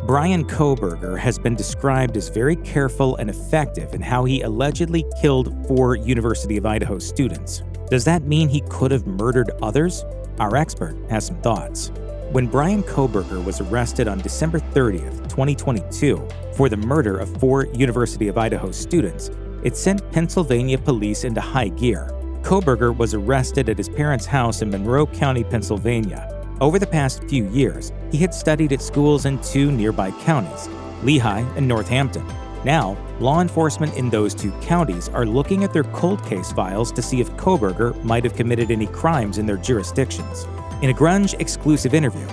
Bryan Kohberger has been described as very careful and effective in how he allegedly killed 4 University of Idaho students. Does that mean he could have murdered others? Our expert has some thoughts. When Bryan Kohberger was arrested on December 30th, 2022, for the murder of 4 University of Idaho students, it sent Pennsylvania police into high gear. Kohberger was arrested at his parents' house in Monroe County, Pennsylvania. Over the past few years, he had studied at schools in 2 nearby counties, Lehigh and Northampton. Now, law enforcement in those 2 counties are looking at their cold case files to see if Kohberger might have committed any crimes in their jurisdictions. In a Grunge exclusive interview,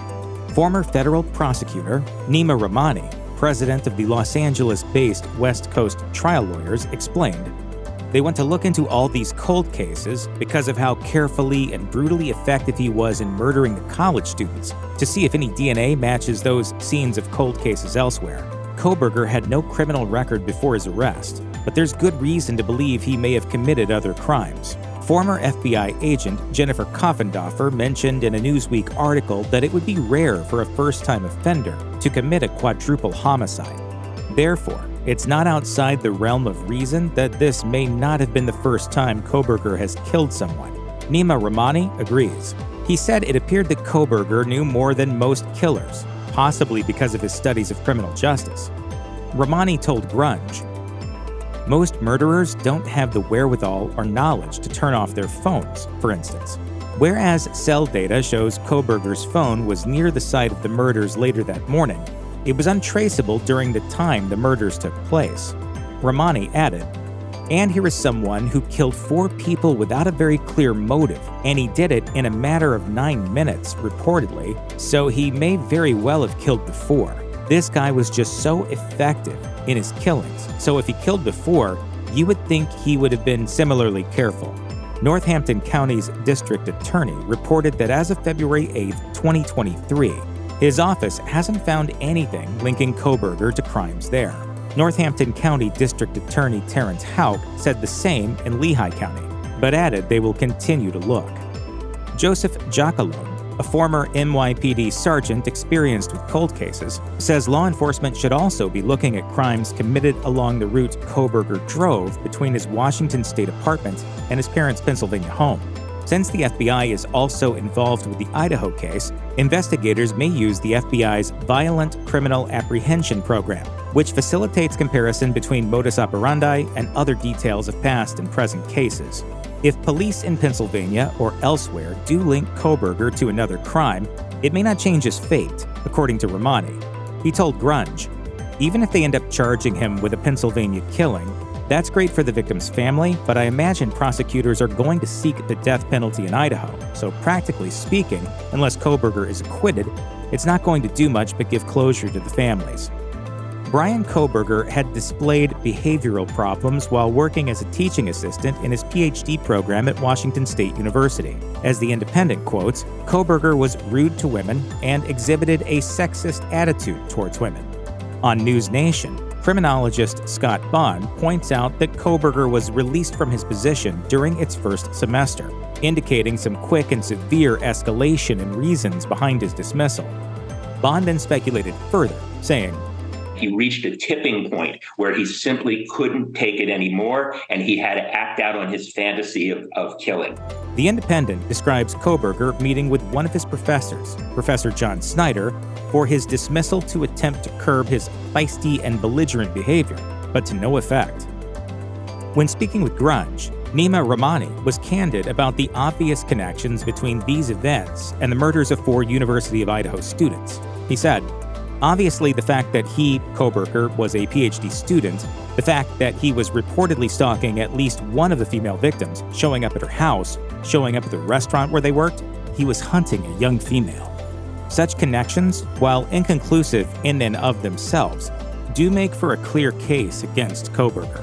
former federal prosecutor Nima Rahmani, president of the Los Angeles-based West Coast Trial Lawyers, explained, "They want to look into all these cold cases because of how carefully and brutally effective he was in murdering the college students, to see if any DNA matches those scenes of cold cases elsewhere." Kohberger had no criminal record before his arrest, but there's good reason to believe he may have committed other crimes. Former FBI agent Jennifer Koffendorfer mentioned in a Newsweek article that it would be rare for a first-time offender to commit a quadruple homicide. Therefore, it's not outside the realm of reason that this may not have been the first time Kohberger has killed someone. Nima Rahmani agrees. He said it appeared that Kohberger knew more than most killers, possibly because of his studies of criminal justice. Rahmani told Grunge, "Most murderers don't have the wherewithal or knowledge to turn off their phones, for instance. Whereas cell data shows Kohberger's phone was near the site of the murders later that morning, it was untraceable during the time the murders took place." Rahmani added, "And here is someone who killed 4 people without a very clear motive, and he did it in a matter of 9 minutes, reportedly, so he may very well have killed before. This guy was just so effective in his killings, so if he killed before, you would think he would have been similarly careful." Northampton County's district attorney reported that as of February 8, 2023, his office hasn't found anything linking Kohberger to crimes there. Northampton County District Attorney Terrence Houck said the same in Lehigh County, but added they will continue to look. Joseph Jacalone, a former NYPD sergeant experienced with cold cases, says law enforcement should also be looking at crimes committed along the route Kohberger drove between his Washington state apartment and his parents' Pennsylvania home. Since the FBI is also involved with the Idaho case, investigators may use the FBI's Violent Criminal Apprehension Program, which facilitates comparison between modus operandi and other details of past and present cases. If police in Pennsylvania or elsewhere do link Kohberger to another crime, it may not change his fate, according to Rahmani. He told Grunge, "Even if they end up charging him with a Pennsylvania killing, that's great for the victim's family, but I imagine prosecutors are going to seek the death penalty in Idaho, so practically speaking, unless Kohberger is acquitted, it's not going to do much but give closure to the families." Bryan Kohberger had displayed behavioral problems while working as a teaching assistant in his PhD program at Washington State University. As The Independent quotes, Kohberger was rude to women and exhibited a sexist attitude towards women. On News Nation, criminologist Scott Bond points out that Kohberger was released from his position during its first semester, indicating some quick and severe escalation in reasons behind his dismissal. Bond then speculated further, saying, "He reached a tipping point where he simply couldn't take it anymore, and he had to act out on his fantasy of killing." The Independent describes Kohberger meeting with one of his professors, Professor John Snyder, for his dismissal to attempt to curb his feisty and belligerent behavior, but to no effect. When speaking with Grunge, Nima Rahmani was candid about the obvious connections between these events and the murders of 4 University of Idaho students. He said, "Obviously, the fact that he, Kohberger, was a PhD student, the fact that he was reportedly stalking at least one of the female victims, showing up at her house, showing up at the restaurant where they worked, he was hunting a young female. Such connections, while inconclusive in and of themselves, do make for a clear case against Kohberger."